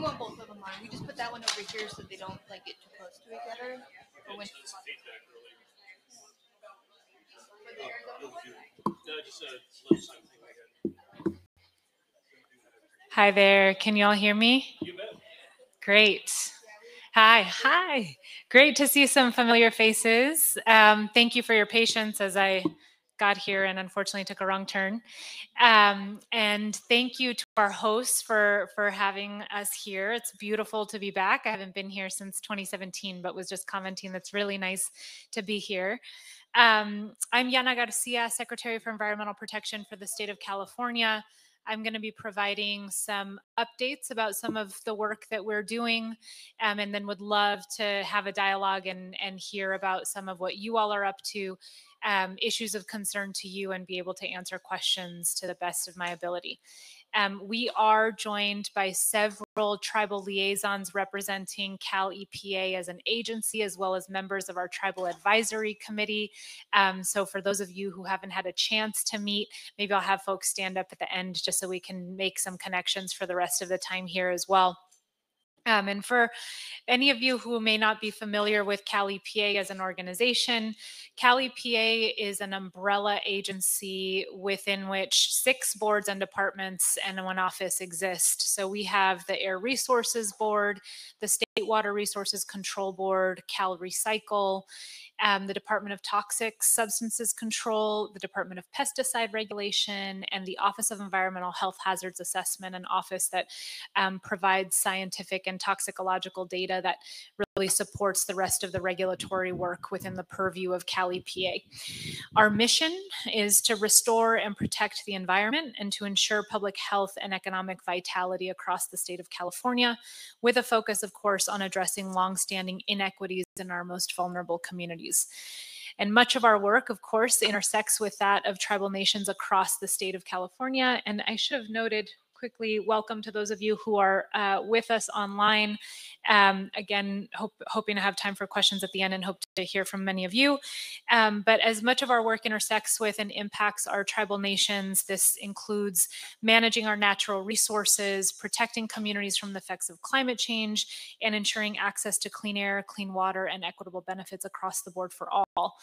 want both of them on. We just put that one over here so they don't like get too close to each other. Or when Hi there. Can you all hear me? You bet. Great. Hi. Great to see some familiar faces. Thank you for your patience as I got here and unfortunately took a wrong turn. And thank you to our hosts for having us here. It's beautiful to be back. I haven't been here since 2017, but was just commenting that's really nice to be here. I'm Yana Garcia, Secretary for Environmental Protection for the state of California. I'm going to be providing some updates about some of the work that we're doing, and then would love to have a dialogue and hear about some of what you all are up to, issues of concern to you, and be able to answer questions to the best of my ability. We are joined by several tribal liaisons representing CalEPA as an agency, as well as members of our Tribal Advisory Committee. So for those of you who haven't had a chance to meet, maybe I'll have folks stand up at the end just so we can make some connections for the rest of the time here as well. And for any of you who may not be familiar with CalEPA as an organization, CalEPA is an umbrella agency within which 6 boards and departments and 1 office exist. So we have the Air Resources Board, the State Water Resources Control Board, CalRecycle, the Department of Toxic Substances Control, the Department of Pesticide Regulation, and the Office of Environmental Health Hazards Assessment, an office that provides scientific and toxicological data that really supports the rest of the regulatory work within the purview of CalEPA. Our mission is to restore and protect the environment and to ensure public health and economic vitality across the state of California, with a focus, of course, on addressing longstanding inequities in our most vulnerable communities. And much of our work, of course, intersects with that of tribal nations across the state of California. And I should have noted quickly, welcome to those of you who are with us online. Again, hoping to have time for questions at the end and hope to hear from many of you. But as much of our work intersects with and impacts our tribal nations, this includes managing our natural resources, protecting communities from the effects of climate change, and ensuring access to clean air, clean water, and equitable benefits across the board for all.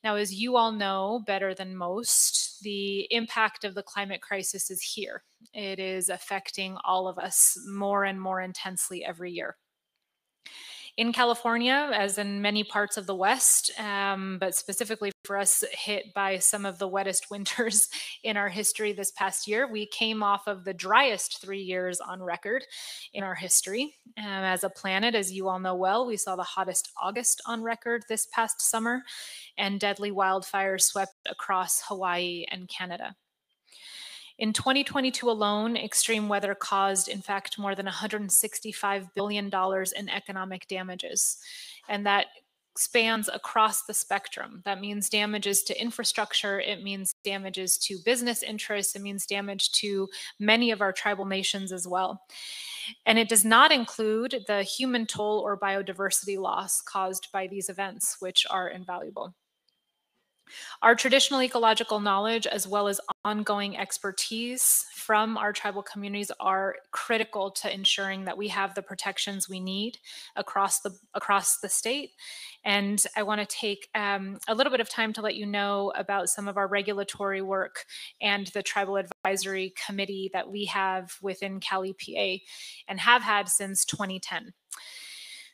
Now, as you all know better than most, the impact of the climate crisis is here. It is affecting all of us more and more intensely every year. In California, as in many parts of the West, but specifically for us, hit by some of the wettest winters in our history this past year, we came off of the driest 3 years on record in our history. As a planet, as you all know well, we saw the hottest August on record this past summer, and deadly wildfires swept across Hawaii and Canada. In 2022 alone, extreme weather caused, in fact, more than $165 billion in economic damages. And that spans across the spectrum. That means damages to infrastructure, it means damages to business interests, it means damage to many of our tribal nations as well. And it does not include the human toll or biodiversity loss caused by these events, which are invaluable. Our traditional ecological knowledge, as well as ongoing expertise from our tribal communities, are critical to ensuring that we have the protections we need across the state. And I want to take a little bit of time to let you know about some of our regulatory work and the Tribal Advisory Committee that we have within CalEPA and have had since 2010.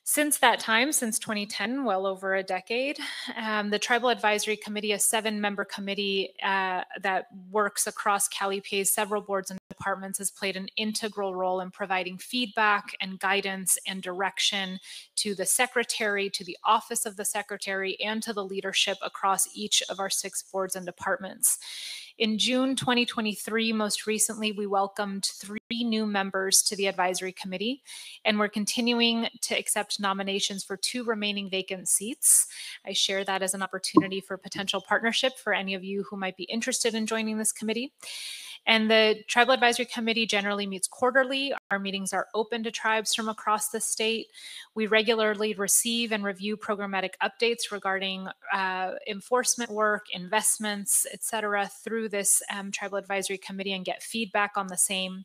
Since that time, since 2010, well over a decade, the Tribal Advisory Committee, a 7-member committee that works across CalEPA's several boards and departments, has played an integral role in providing feedback and guidance and direction to the Secretary, to the Office of the Secretary, and to the leadership across each of our 6 boards and departments. In June 2023, most recently, we welcomed 3 new members to the Advisory Committee, and we're continuing to accept nominations for 2 remaining vacant seats. I share that as an opportunity for potential partnership for any of you who might be interested in joining this committee. And the Tribal Advisory Committee generally meets quarterly. Our meetings are open to tribes from across the state. We regularly receive and review programmatic updates regarding enforcement work, investments, et cetera, through this Tribal Advisory Committee and get feedback on the same.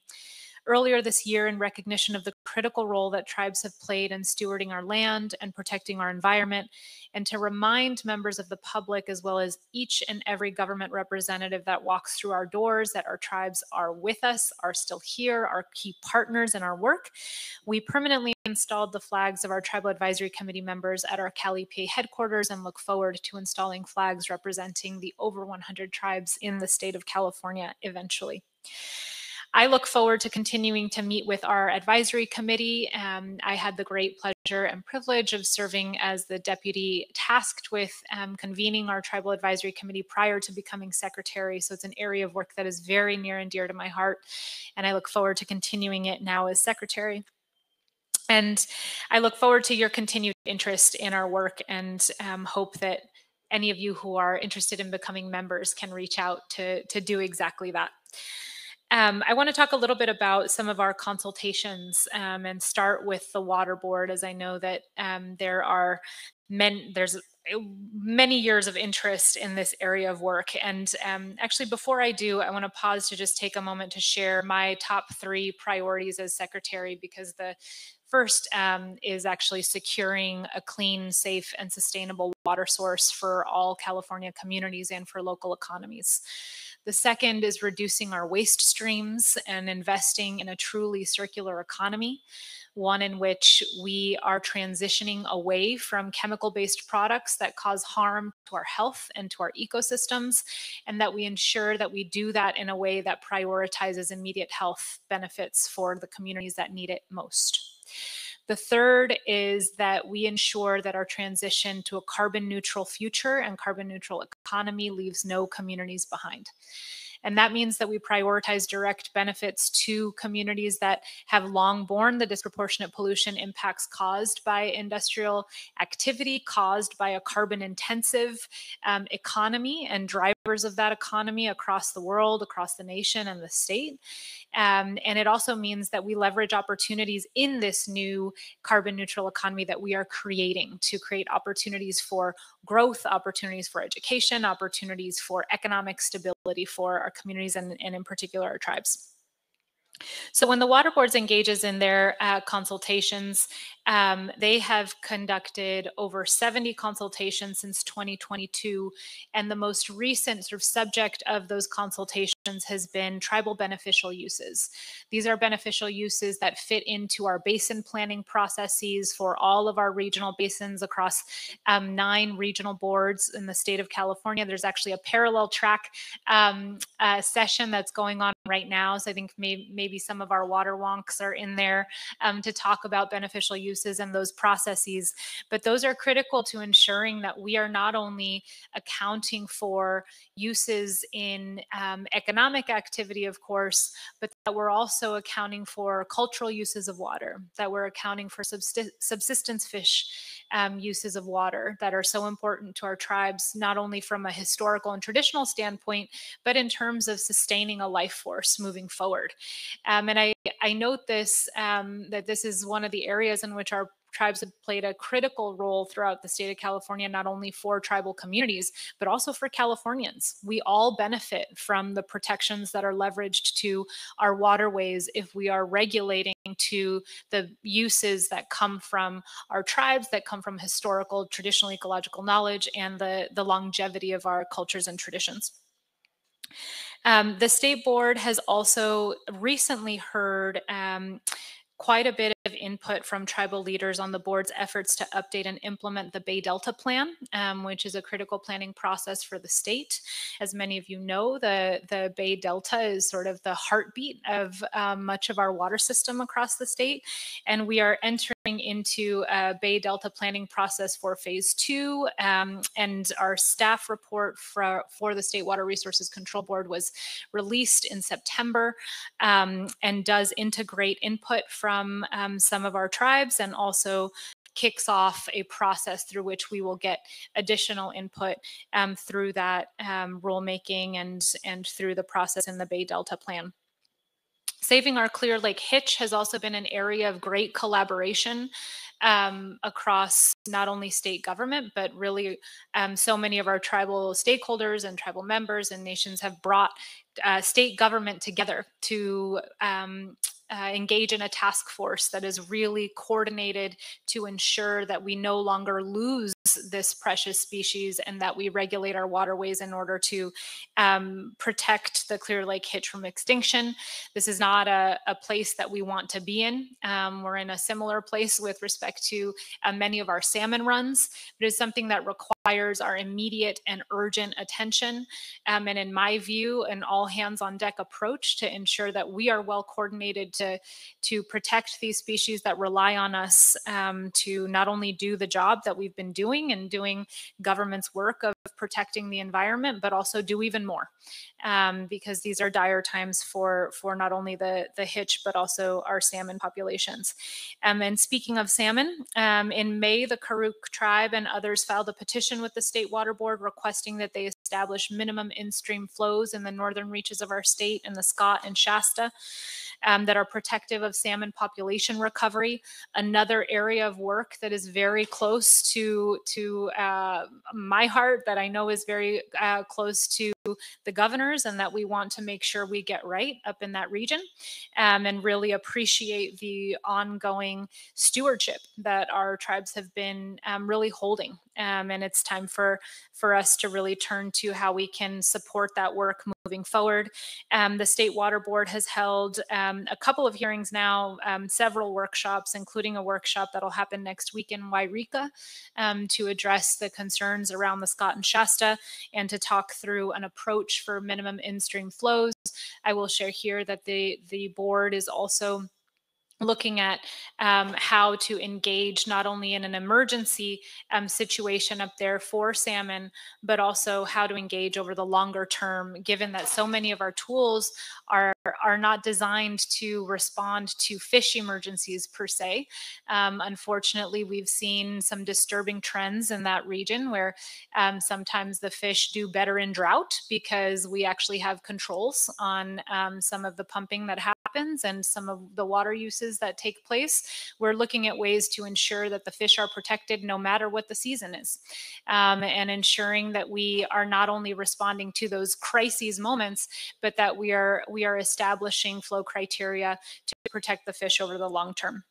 earlier this year in recognition of the critical role that tribes have played in stewarding our land and protecting our environment, and to remind members of the public, as well as each and every government representative that walks through our doors, that our tribes are with us, are still here, are key partners in our work. We permanently installed the flags of our Tribal Advisory Committee members at our CalEPA headquarters and look forward to installing flags representing the over 100 tribes in the state of California eventually. I look forward to continuing to meet with our advisory committee. I had the great pleasure and privilege of serving as the deputy tasked with convening our tribal advisory committee prior to becoming secretary. So it's an area of work that is very near and dear to my heart, and I look forward to continuing it now as secretary. And I look forward to your continued interest in our work, and hope that any of you who are interested in becoming members can reach out to do exactly that. I want to talk a little bit about some of our consultations and start with the Water Board, as I know that there's many years of interest in this area of work. And actually, before I do, I want to pause to just take a moment to share my top 3 priorities as secretary, because the first is actually securing a clean, safe, and sustainable water source for all California communities and for local economies. The second is reducing our waste streams and investing in a truly circular economy, one in which we are transitioning away from chemical-based products that cause harm to our health and to our ecosystems, and that we ensure that we do that in a way that prioritizes immediate health benefits for the communities that need it most. The third is that we ensure that our transition to a carbon neutral future and carbon neutral economy leaves no communities behind. And that means that we prioritize direct benefits to communities that have long borne the disproportionate pollution impacts caused by industrial activity, caused by a carbon intensive economy and drivers of that economy across the world, across the nation and the state. And it also means that we leverage opportunities in this new carbon neutral economy that we are creating to create opportunities for growth, opportunities for education, opportunities for economic stability for our communities and in particular our tribes. So when the Water Board engages in their consultations, they have conducted over 70 consultations since 2022, and the most recent sort of subject of those consultations has been tribal beneficial uses. These are beneficial uses that fit into our basin planning processes for all of our regional basins across 9 regional boards in the state of California. There's actually a parallel track session that's going on right now. So I think maybe some of our water wonks are in there to talk about beneficial uses and those processes. But those are critical to ensuring that we are not only accounting for uses in economic activity, of course, but that we're also accounting for cultural uses of water, that we're accounting for subsistence fish uses of water that are so important to our tribes, not only from a historical and traditional standpoint, but in terms of sustaining a life force moving forward. And I note this, that this is one of the areas in which our tribes have played a critical role throughout the state of California, not only for tribal communities, but also for Californians. We all benefit from the protections that are leveraged to our waterways if we are regulating to the uses that come from our tribes, that come from historical, traditional ecological knowledge, and the longevity of our cultures and traditions. The state board has also recently heard quite a bit of input from tribal leaders on the board's efforts to update and implement the Bay Delta Plan, which is a critical planning process for the state. As many of you know, the Bay Delta is sort of the heartbeat of much of our water system across the state. And we are entering into a Bay Delta planning process for phase 2. And our staff report for the State Water Resources Control Board was released in September and does integrate input from some of our tribes, and also kicks off a process through which we will get additional input through that rulemaking and through the process in the Bay Delta Plan. Saving our Clear Lake Hitch has also been an area of great collaboration across not only state government, but really so many of our tribal stakeholders and tribal members and nations have brought state government together to engage in a task force that is really coordinated to ensure that we no longer lose this precious species and that we regulate our waterways in order to protect the Clear Lake hitch from extinction. This is not a place that we want to be in. We're in a similar place with respect to many of our salmon runs. It is something that requires our immediate and urgent attention. And in my view, an all hands on deck approach to ensure that we are well coordinated to protect these species that rely on us to not only do the job that we've been doing and doing government's work of protecting the environment, but also do even more, because these are dire times for not only the hitch, but also our salmon populations. And speaking of salmon, in May, the Karuk tribe and others filed a petition with the State Water Board requesting that they establish minimum in-stream flows in the northern reaches of our state in the Scott and Shasta that are protective of salmon population recovery. Another area of work that is very close to my heart, that I know is very close to the governors, and that we want to make sure we get right up in that region, and really appreciate the ongoing stewardship that our tribes have been really holding. And it's time for us to really turn to how we can support that work moving forward. The State Water Board has held a couple of hearings now, several workshops, including a workshop that'll happen next week in Wairika to address the concerns around the Scott and Shasta and to talk through an approach for minimum in-stream flows. I will share here that the board is also looking at how to engage not only in an emergency situation up there for salmon, but also how to engage over the longer term, given that so many of our tools are not designed to respond to fish emergencies per se. Unfortunately, we've seen some disturbing trends in that region where sometimes the fish do better in drought because we actually have controls on some of the pumping that happens and some of the water uses that take place. We're looking at ways to ensure that the fish are protected no matter what the season is, and ensuring that we are not only responding to those crises moments, but that we are establishing flow criteria to protect the fish over the long term.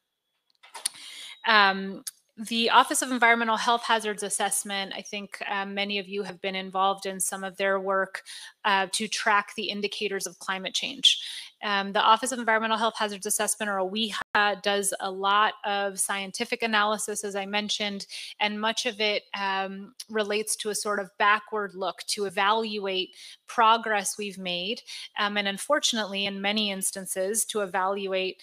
The Office of Environmental Health Hazards Assessment, I think many of you have been involved in some of their work to track the indicators of climate change. The Office of Environmental Health Hazards Assessment, or OEHA, does a lot of scientific analysis, as I mentioned, and much of it relates to a sort of backward look to evaluate progress we've made, and unfortunately, in many instances, to evaluate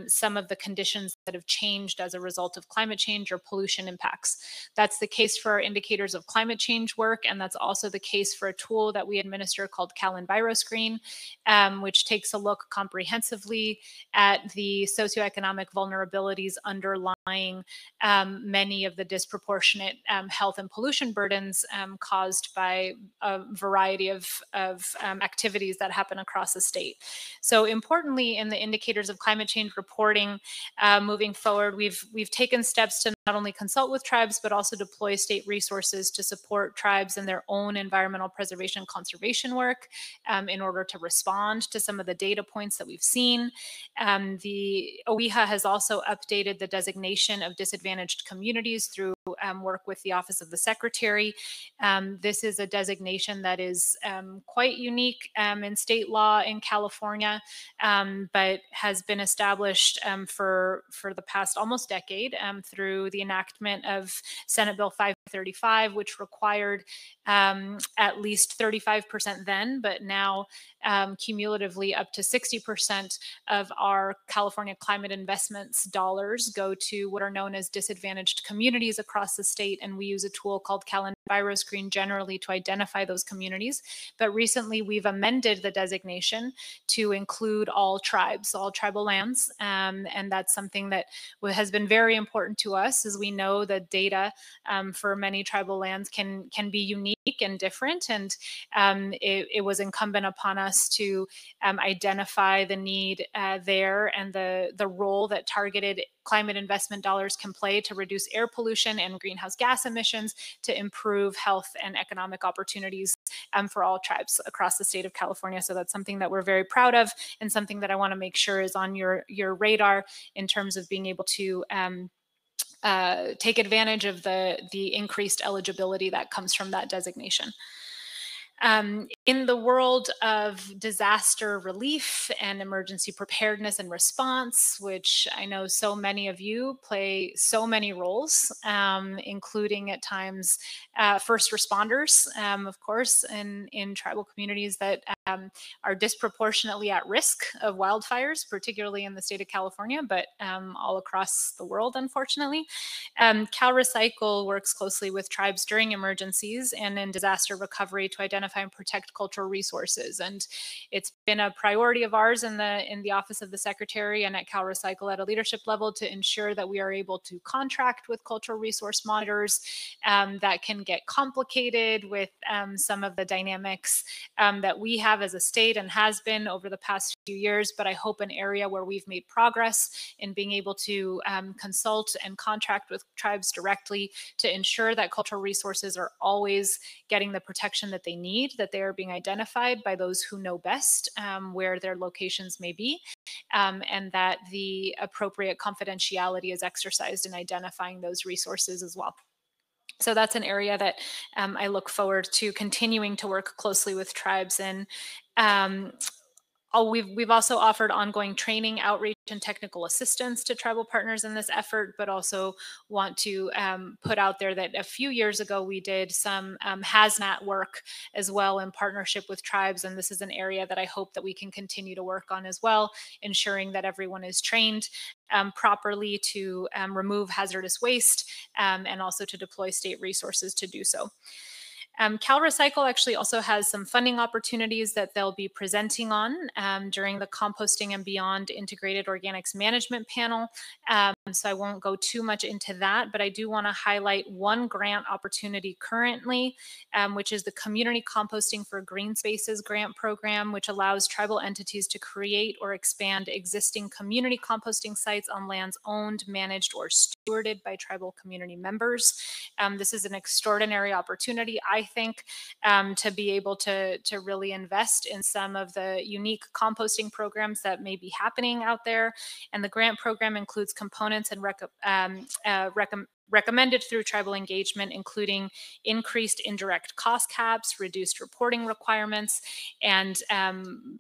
some of the conditions that have changed as a result of climate change or pollution impacts. That's the case for our indicators of climate change work, and that's also the case for a tool that we administer called CalEnviroscreen, which takes a look comprehensively at the socioeconomic vulnerabilities underlying many of the disproportionate health and pollution burdens caused by a variety of activities that happen across the state. So importantly, in the indicators of climate change reporting, moving forward, we've taken steps to not only consult with tribes, but also deploy state resources to support tribes in their own environmental preservation and conservation work in order to respond to some of the data points that we've seen. The OEHA has also updated the designation of disadvantaged communities through work with the Office of the Secretary. This is a designation that is quite unique in state law in California, but has been established for the past almost decade through the enactment of Senate Bill 535, which required at least 35% then, but now cumulatively up to 60% of our California climate investments dollars go to what are known as disadvantaged communities across the state. And we use a tool called EnviroScreen generally to identify those communities. But recently we've amended the designation to include all tribes, all tribal lands. And that's something that has been very important to us, as we know the data for many tribal lands can be unique and different. And it was incumbent upon us to identify the need there and the role that targeted climate investment dollars can play to reduce air pollution and greenhouse gas emissions, to improve health and economic opportunities for all tribes across the state of California. So that's something that we're very proud of, and something that I want to make sure is on your radar in terms of being able to take advantage of the increased eligibility that comes from that designation. In the world of disaster relief and emergency preparedness and response, which I know so many of you play so many roles, including at times first responders, of course, in tribal communities that are disproportionately at risk of wildfires, particularly in the state of California, but all across the world, unfortunately. CalRecycle works closely with tribes during emergencies and in disaster recovery to identify and protect cultural resources. And it's been a priority of ours in the Office of the Secretary and at CalRecycle at a leadership level to ensure that we are able to contract with cultural resource monitors. That can get complicated with some of the dynamics that we have as a state and has been over the past few years, but I hope an area where we've made progress in being able to consult and contract with tribes directly to ensure that cultural resources are always getting the protection that they need, that they are being identified by those who know best where their locations may be, and that the appropriate confidentiality is exercised in identifying those resources as well. So that's an area that I look forward to continuing to work closely with tribes in. We've also offered ongoing training, outreach, and technical assistance to tribal partners in this effort, but also want to put out there that a few years ago we did some hazmat work as well in partnership with tribes, and this is an area that I hope that we can continue to work on as well, ensuring that everyone is trained properly to remove hazardous waste and also to deploy state resources to do so. CalRecycle actually also has some funding opportunities that they'll be presenting on during the Composting and Beyond Integrated Organics Management Panel. So I won't go too much into that, but I do want to highlight one grant opportunity currently, which is the Community Composting for Green Spaces grant program, which allows tribal entities to create or expand existing community composting sites on lands owned, managed, or stewarded by tribal community members. This is an extraordinary opportunity, I think, to be able to really invest in some of the unique composting programs that may be happening out there. And the grant program includes components and recommended through tribal engagement, including increased indirect cost caps, reduced reporting requirements, and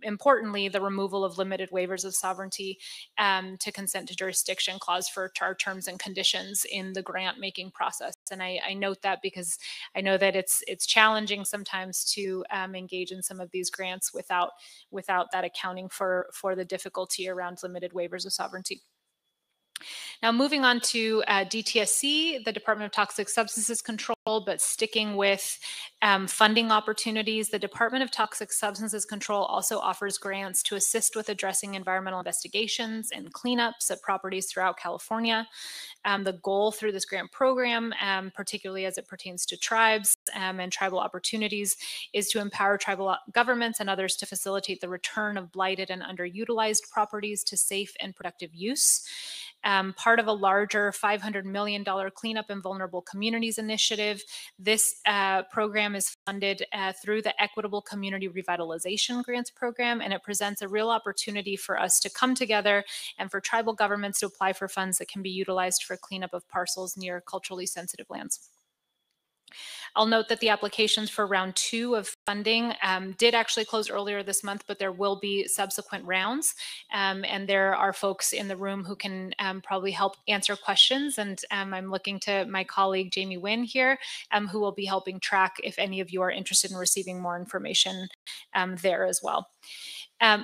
importantly, the removal of limited waivers of sovereignty to consent to jurisdiction clause for our terms and conditions in the grant making process. And I note that because I know that it's challenging sometimes to engage in some of these grants without that accounting for the difficulty around limited waivers of sovereignty. Now, moving on to DTSC, the Department of Toxic Substances Control, but sticking with funding opportunities, the Department of Toxic Substances Control also offers grants to assist with addressing environmental investigations and cleanups at properties throughout California. The goal through this grant program, particularly as it pertains to tribes and tribal opportunities, is to empower tribal governments and others to facilitate the return of blighted and underutilized properties to safe and productive use. Part of a larger $500 million Cleanup in Vulnerable Communities initiative. This program is funded through the Equitable Community Revitalization Grants Program, and it presents a real opportunity for us to come together and for tribal governments to apply for funds that can be utilized for cleanup of parcels near culturally sensitive lands. I'll note that the applications for round 2 of funding did actually close earlier this month, but there will be subsequent rounds. And there are folks in the room who can probably help answer questions. And I'm looking to my colleague, Jamie Wynn here, who will be helping track if any of you are interested in receiving more information there as well.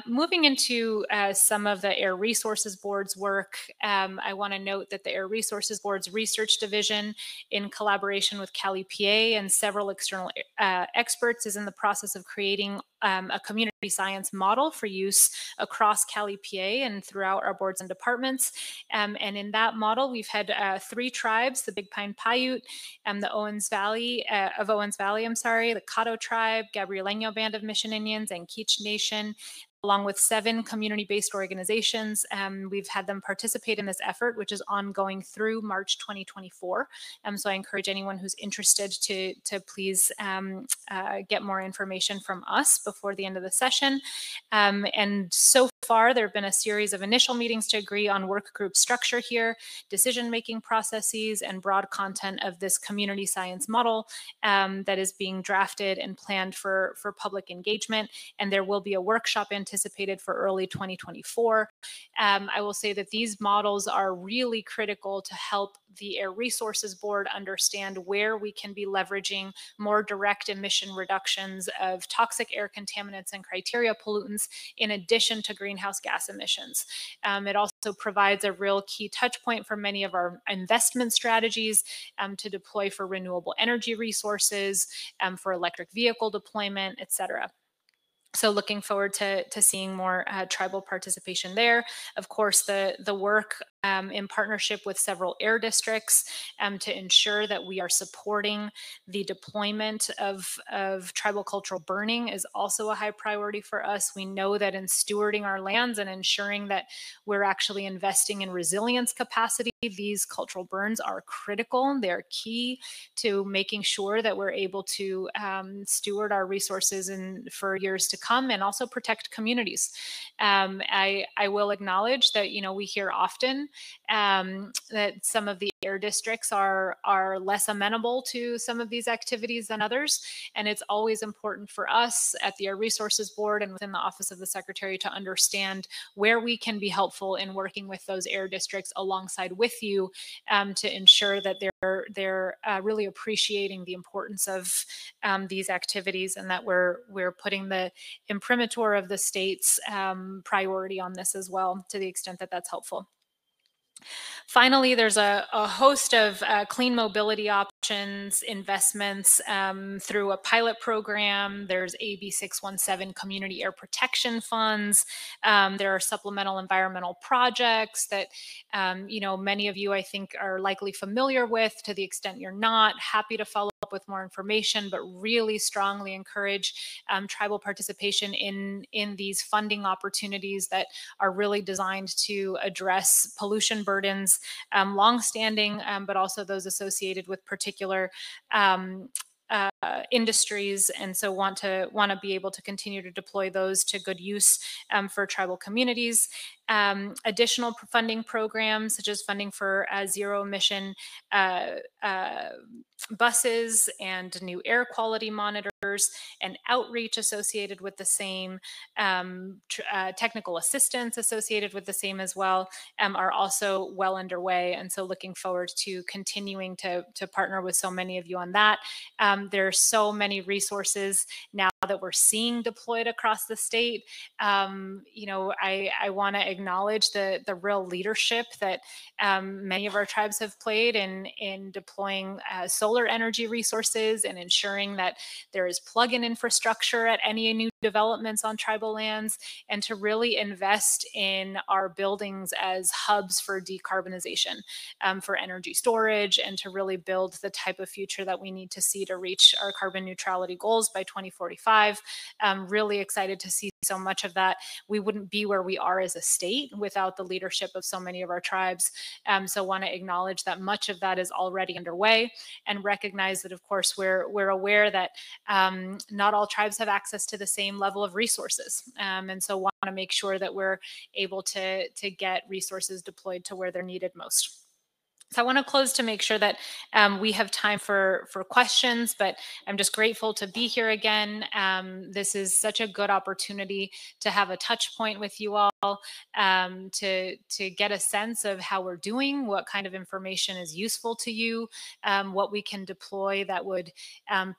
Moving into some of the Air Resources Board's work, I want to note that the Air Resources Board's research division, in collaboration with CalEPA and several external experts, is in the process of creating a community science model for use across CalEPA and throughout our boards and departments. And in that model, we've had 3 tribes: the Big Pine Paiute, the Owens Valley, the Caddo tribe, Gabrieleño Band of Mission Indians, and Kizh Nation, along with 7 community-based organizations. We've had them participate in this effort, which is ongoing through March 2024. So I encourage anyone who's interested to please get more information from us before the end of the session. And so far, there have been a series of initial meetings to agree on work group structure here, decision-making processes, and broad content of this community science model that is being drafted and planned for public engagement. And there will be a workshop anticipated for early 2024. I will say that these models are really critical to help the Air Resources Board understand where we can be leveraging more direct emission reductions of toxic air contaminants and criteria pollutants in addition to greenhouse gas emissions. It also provides a real key touch point for many of our investment strategies to deploy for renewable energy resources, for electric vehicle deployment, et cetera. So looking forward to seeing more tribal participation there. Of course, the work in partnership with several air districts to ensure that we are supporting the deployment of tribal cultural burning is also a high priority for us. We know that in stewarding our lands and ensuring that we're actually investing in resilience capacity, these cultural burns are critical. They're key to making sure that we're able to steward our resources for years to come and also protect communities. I will acknowledge that, we hear often that some of the air districts are less amenable to some of these activities than others. And it's always important for us at the Air Resources Board and within the Office of the Secretary to understand where we can be helpful in working with those air districts alongside with you to ensure that they're really appreciating the importance of these activities and that we're putting the imprimatur of the state's priority on this as well, to the extent that that's helpful. Finally, there's a host of clean mobility options, investments through a pilot program. There's AB 617 community air protection funds. There are supplemental environmental projects that, many of you, I think, are likely familiar with. To the extent you're not, happy to follow up with more information, but really strongly encourage tribal participation in these funding opportunities that are really designed to address pollution burdens, longstanding, but also those associated with particular industries, and so want to be able to continue to deploy those to good use for tribal communities. Additional funding programs, such as funding for zero emission buses and new air quality monitors, and outreach associated with the same, technical assistance associated with the same as well, are also well underway. And so looking forward to continuing to partner with so many of you on that. There are so many resources now that we're seeing deployed across the state. I want to acknowledge the real leadership that many of our tribes have played in deploying solar energy resources and ensuring that there is plug-in infrastructure at any new developments on tribal lands, and to really invest in our buildings as hubs for decarbonization, for energy storage, and to really build the type of future that we need to see to reach our carbon neutrality goals by 2045. I'm really excited to see so much of that. We wouldn't be where we are as a state without the leadership of so many of our tribes. So want to acknowledge that much of that is already underway, and recognize that, of course, we're aware that not all tribes have access to the same level of resources. And so want to make sure that we're able to get resources deployed to where they're needed most. So I want to close to make sure that we have time for questions, but I'm just grateful to be here again. This is such a good opportunity to have a touch point with you all, to get a sense of how we're doing, what kind of information is useful to you, what we can deploy that would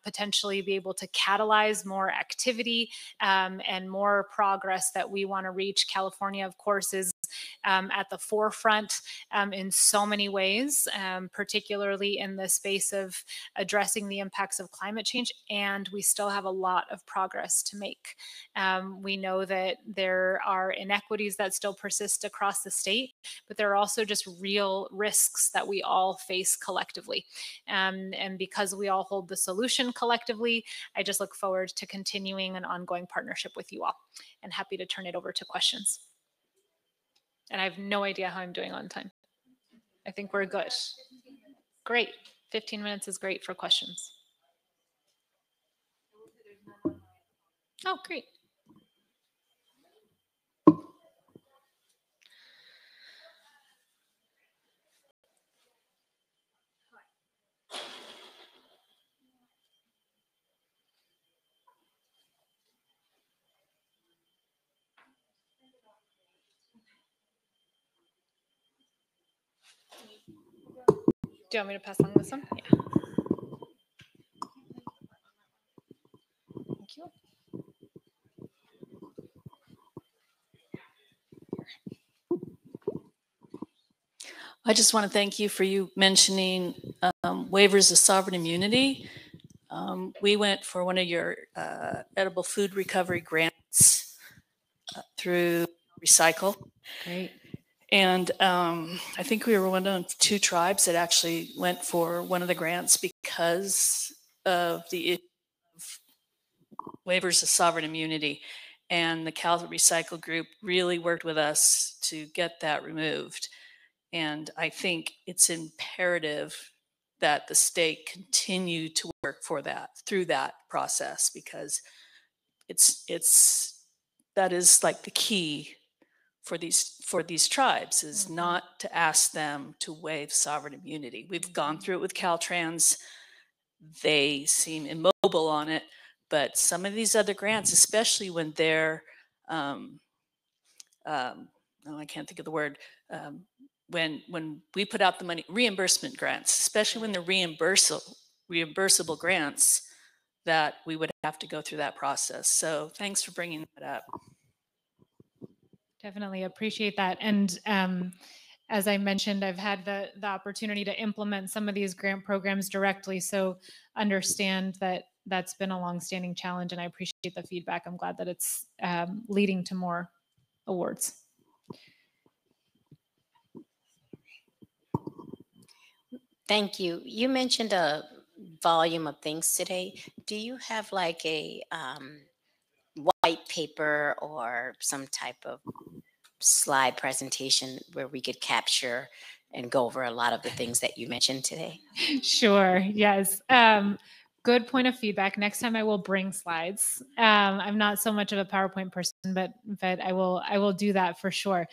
potentially be able to catalyze more activity and more progress that we want to reach. California, of course, is at the forefront in so many ways, particularly in the space of addressing the impacts of climate change. And we still have a lot of progress to make. We know that there are inequities that still persist across the state, but there are also just real risks that we all face collectively. And because we all hold the solution collectively, I just look forward to continuing an ongoing partnership with you all, and happy to turn it over to questions. And I have no idea how I'm doing on time. I think we're good. Great. 15 minutes is great for questions. Oh, great. Do you want me to pass along this one? Yeah. Thank you. I just want to thank you for you mentioning waivers of sovereign immunity. We went for one of your edible food recovery grants through Recycle. Great. And I think we were one of 2 tribes that actually went for one of the grants because of the issue of waivers of sovereign immunity. And the Cal Recycle group really worked with us to get that removed. And I think it's imperative that the state continue to work for that through that process, because that is like the key for these tribes is not to ask them to waive sovereign immunity. We've gone through it with Caltrans. They seem immobile on it, but some of these other grants, especially when they're I can't think of the word. When we put out the money, reimbursement grants, especially when they're reimbursable grants, that we would have to go through that process. So thanks for bringing that up. Definitely appreciate that. And as I mentioned, I've had the opportunity to implement some of these grant programs directly. So understand that that's been a longstanding challenge, and I appreciate the feedback. I'm glad that it's leading to more awards. Thank you. You mentioned a volume of things today. Do you have like a white paper or some type of slide presentation where we could capture and go over a lot of the things that you mentioned today? Sure. Yes. Good point of feedback. Next time I will bring slides. I'm not so much of a PowerPoint person, but I will do that for sure.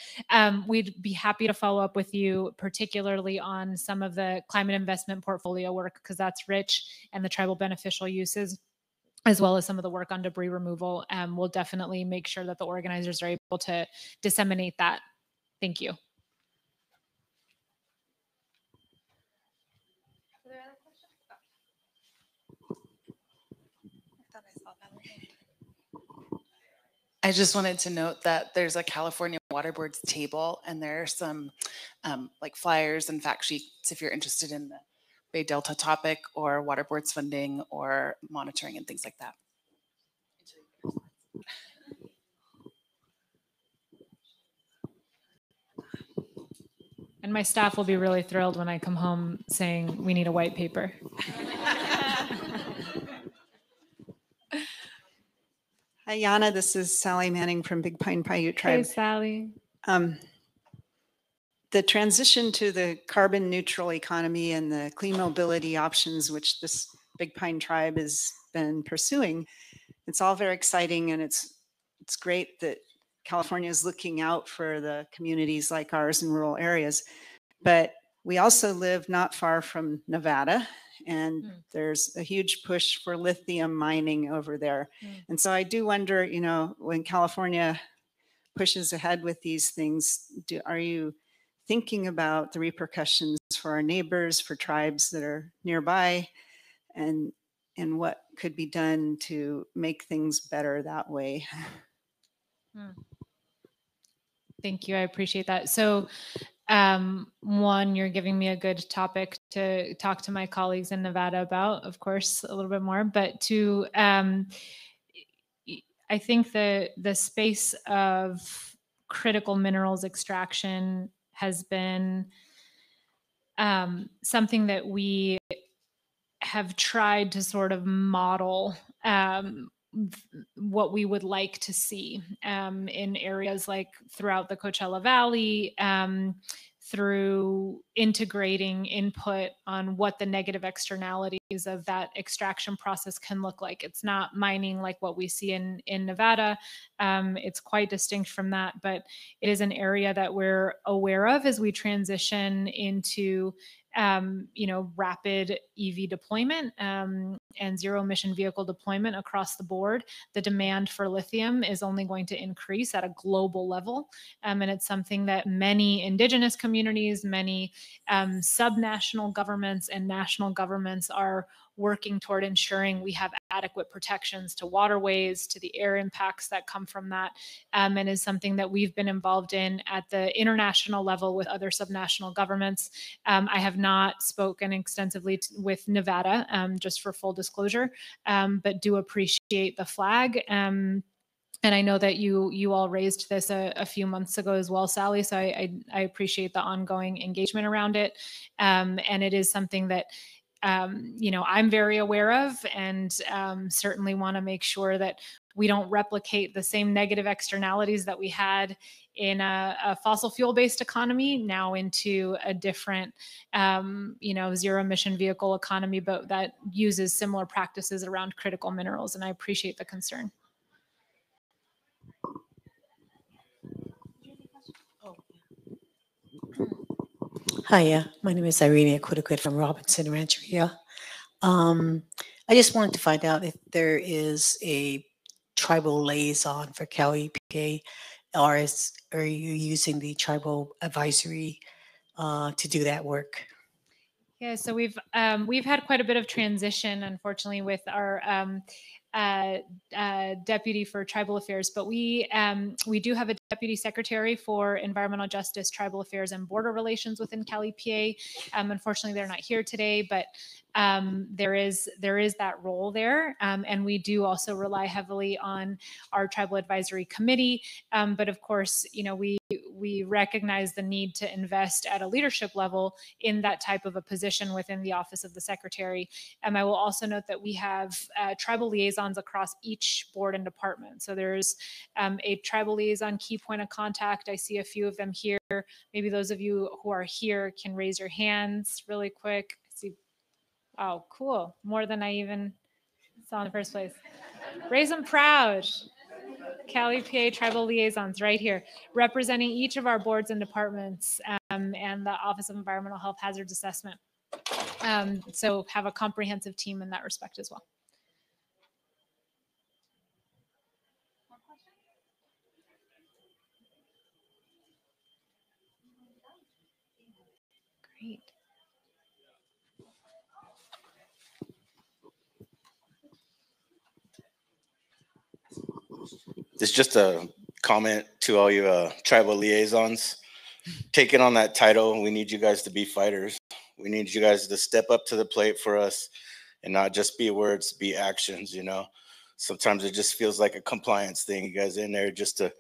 We'd be happy to follow up with you, particularly on some of the climate investment portfolio work, because that's rich, and the tribal beneficial uses, as well as some of the work on debris removal. We'll definitely make sure that the organizers are able to disseminate that. Thank you. I just wanted to note that there's a California Water Board's table, and there are some like flyers and fact sheets if you're interested in the Bay Delta topic or Water Board's funding or monitoring and things like that. And my staff will be really thrilled when I come home saying we need a white paper. Hi, Yana. This is Sally Manning from Big Pine Paiute Tribe. Hey, Sally. The transition to the carbon neutral economy and the clean mobility options, which this Big Pine Tribe has been pursuing, it's all very exciting, and it's great that California is looking out for the communities like ours in rural areas. But We also live not far from Nevada, and Mm. there's a huge push for lithium mining over there. And so I do wonder, you know, when California pushes ahead with these things, are you thinking about the repercussions for our neighbors, for tribes that are nearby, and what could be done to make things better that way? Thank you. I appreciate that. So, one, you're giving me a good topic to talk to my colleagues in Nevada about, of course, a little bit more. But two, I think the space of critical minerals extraction has been something that we have tried to sort of model what we would like to see in areas like throughout the Coachella Valley, through integrating input on what the negative externalities of that extraction process can look like. It's not mining like what we see in Nevada. It's quite distinct from that, but it is an area that we're aware of as we transition into rapid EV deployment and zero emission vehicle deployment across the board. The demand for lithium is only going to increase at a global level. And it's something that many indigenous communities, many subnational governments and national governments are working toward ensuring we have adequate protections to waterways, to the air impacts that come from that, and is something that we've been involved in at the international level with other subnational governments. I have not spoken extensively with Nevada, just for full disclosure, but do appreciate the flag. And I know that you all raised this a few months ago as well, Sally. So I appreciate the ongoing engagement around it. And it is something that I'm very aware of, and certainly want to make sure that we don't replicate the same negative externalities that we had in a fossil fuel-based economy now into a different, zero emission vehicle economy, but that uses similar practices around critical minerals. And I appreciate the concern. Hiya, my name is Irene Aquitaquid from Robinson Rancheria. I just wanted to find out if there is a tribal liaison for CalEPA, or are you using the tribal advisory to do that work? Yeah, so we've had quite a bit of transition, unfortunately, with our deputy for tribal affairs, but we do have a deputy secretary for environmental justice, tribal affairs, and border relations within CalEPA. Unfortunately, they're not here today, but there is that role there, and we do also rely heavily on our tribal advisory committee. But of course, we recognize the need to invest at a leadership level in that type of a position within the office of the secretary. I will also note that we have tribal liaisons across each board and department. So there's a tribal liaison key point of contact. I see a few of them here. Maybe those of you who are here can raise your hands really quick. I see. Oh, cool. More than I even saw in the first place. Raise them proud. CalEPA tribal liaisons right here, representing each of our boards and departments, and the Office of Environmental Health Hazards Assessment. So have a comprehensive team in that respect as well. Great. It's just a comment to all you tribal liaisons. Taking on that title, we need you guys to be fighters. We need you guys to step up to the plate for us and not just be words, be actions, Sometimes it just feels like a compliance thing. You guys in there just to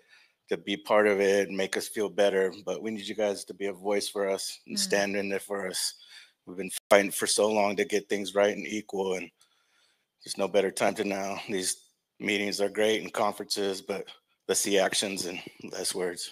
be part of it and make us feel better. But we need you guys to be a voice for us and stand in there for us. We've been fighting for so long to get things right and equal, and there's no better time to now. These meetings are great and conferences, but let's see actions and less words.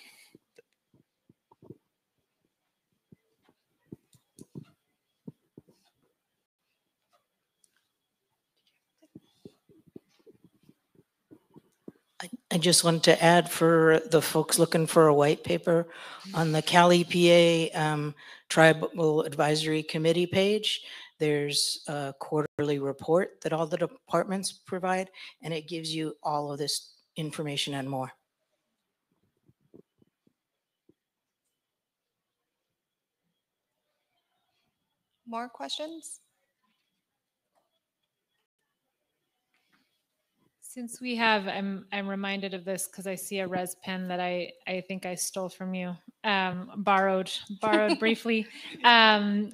I I just wanted to add for the folks looking for a white paper on the CalEPA Tribal Advisory Committee page. There's a quarterly report that all the departments provide, and it gives you all of this information and more. More questions? Since we have, I'm reminded of this because I see a res pen that I think I stole from you, borrowed briefly. The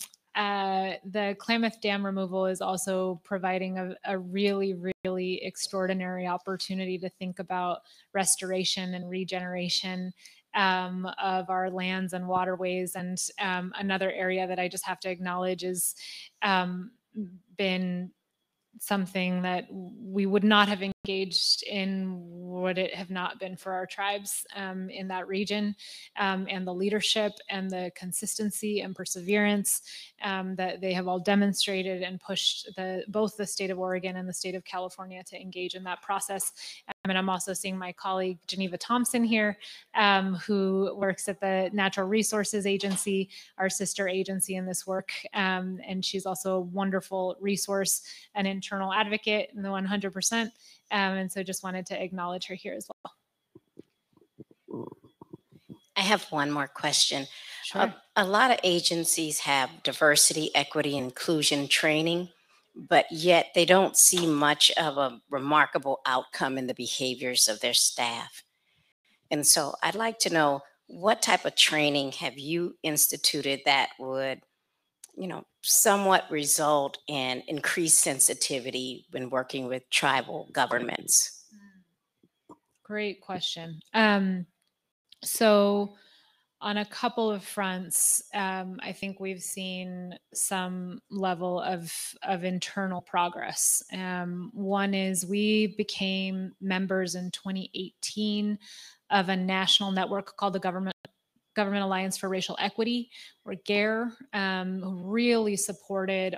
Klamath Dam removal is also providing a really, really extraordinary opportunity to think about restoration and regeneration of our lands and waterways. And another area that I just have to acknowledge is been something that we would not have engaged in would it have not been for our tribes in that region, and the leadership and the consistency and perseverance that they have all demonstrated and pushed both the state of Oregon and the state of California to engage in that process. And I'm also seeing my colleague Geneva Thompson here, who works at the Natural Resources Agency, our sister agency in this work. And she's also a wonderful resource, an internal advocate in the 100%. And so just wanted to acknowledge her here as well. I have one more question. Sure. A lot of agencies have diversity, equity, and inclusion training, but yet they don't see much of a remarkable outcome in the behaviors of their staff. And so I'd like to know, what type of training have you instituted that would, somewhat result in increased sensitivity when working with tribal governments? Great question. So on a couple of fronts, I think we've seen some level of internal progress. One is we became members in 2018 of a national network called the Government Alliance for Racial Equity, or GARE, who really supported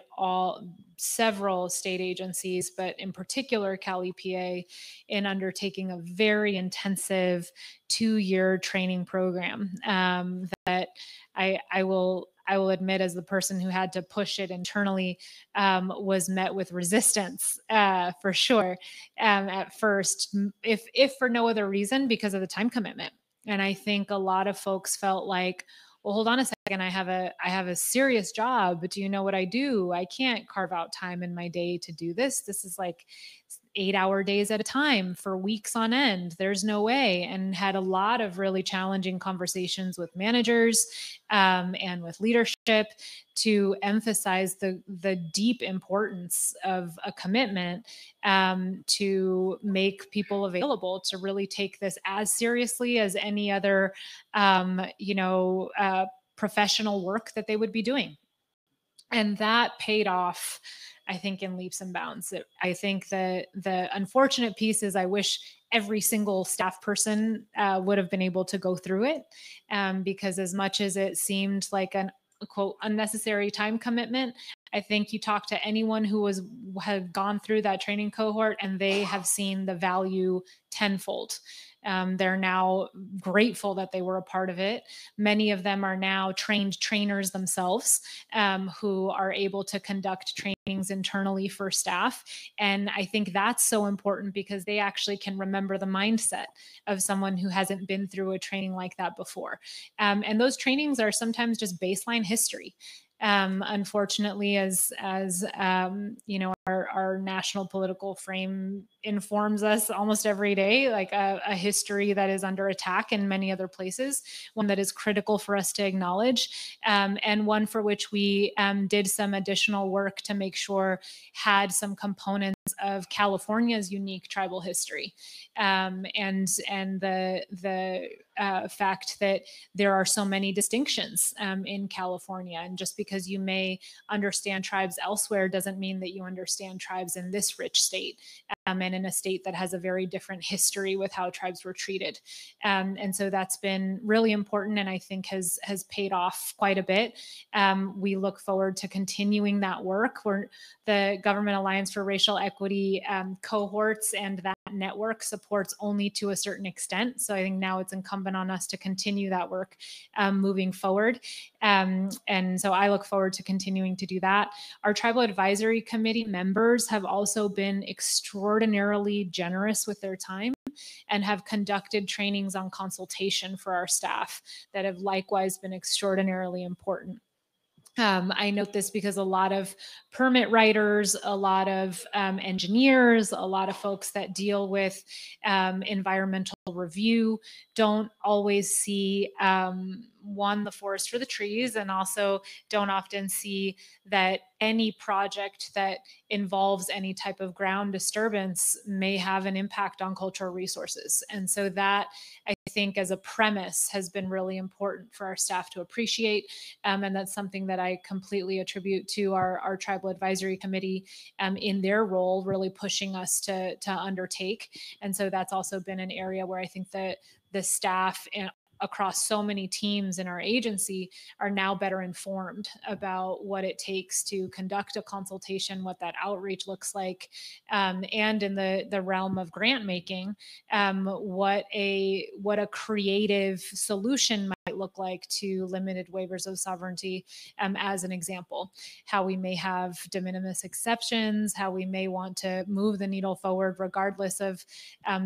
several state agencies, but in particular CalEPA, in undertaking a very intensive 2-year training program that I will admit, as the person who had to push it internally, was met with resistance for sure at first, if for no other reason, because of the time commitment. And I think a lot of folks felt like, well, hold on a second, I have a serious job, but do you know what I do? I can't carve out time in my day to do this. This is like 8-hour days at a time for weeks on end. There's no way. And had a lot of really challenging conversations with managers and with leadership to emphasize the deep importance of a commitment to make people available to really take this as seriously as any other, professional work that they would be doing. And that paid off, I think, in leaps and bounds. I think the unfortunate piece is I wish every single staff person would have been able to go through it, because as much as it seemed like an quote unnecessary time commitment, I think you talk to anyone who had gone through that training cohort and they have seen the value tenfold. They're now grateful that they were a part of it. Many of them are now trained trainers themselves, who are able to conduct trainings internally for staff. And I think that's so important because they actually can remember the mindset of someone who hasn't been through a training like that before. And those trainings are sometimes just baseline history. Unfortunately, as our national political frame informs us almost every day, like a history that is under attack in many other places, one that is critical for us to acknowledge, and one for which we did some additional work to make sure had some components of California's unique tribal history, and the fact that there are so many distinctions in California. And just because you may understand tribes elsewhere doesn't mean that you understand tribes in this rich state, and in a state that has a very different history with how tribes were treated. And so that's been really important, and I think has paid off quite a bit. We look forward to continuing that work. The Government Alliance for Racial Equity cohorts and that that network supports only to a certain extent. So I think now it's incumbent on us to continue that work moving forward. And so I look forward to continuing to do that. Our Tribal Advisory Committee members have also been extraordinarily generous with their time and have conducted trainings on consultation for our staff that have likewise been extraordinarily important. I note this because a lot of permit writers, a lot of engineers, a lot of folks that deal with environmental review don't always see, one, the forest for the trees, and also don't often see that any project that involves any type of ground disturbance may have an impact on cultural resources. And so that, I think, as a premise has been really important for our staff to appreciate. And that's something that I completely attribute to our Tribal Advisory Committee in their role, really pushing us to undertake. And so that's also been an area where I think that the staff across so many teams in our agency are now better informed about what it takes to conduct a consultation, what that outreach looks like, and in the realm of grant making, what a creative solution might look like to limited waivers of sovereignty, as an example. How we may have de minimis exceptions, how we may want to move the needle forward regardless of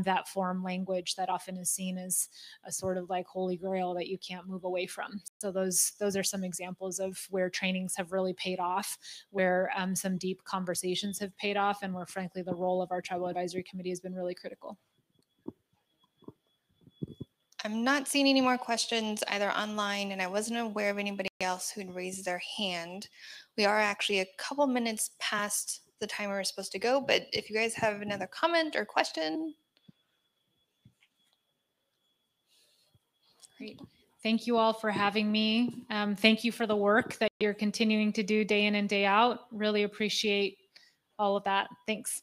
that forum language that often is seen as a sort of like holy grail that you can't move away from. So those are some examples of where trainings have really paid off, where some deep conversations have paid off, and where frankly the role of our Tribal Advisory Committee has been really critical. I'm not seeing any more questions either online, and I wasn't aware of anybody else who'd raised their hand. We are actually a couple minutes past the time we were supposed to go, but if you guys have another comment or question. Great. Thank you all for having me. Thank you for the work that you're continuing to do day in and day out. Really appreciate all of that. Thanks.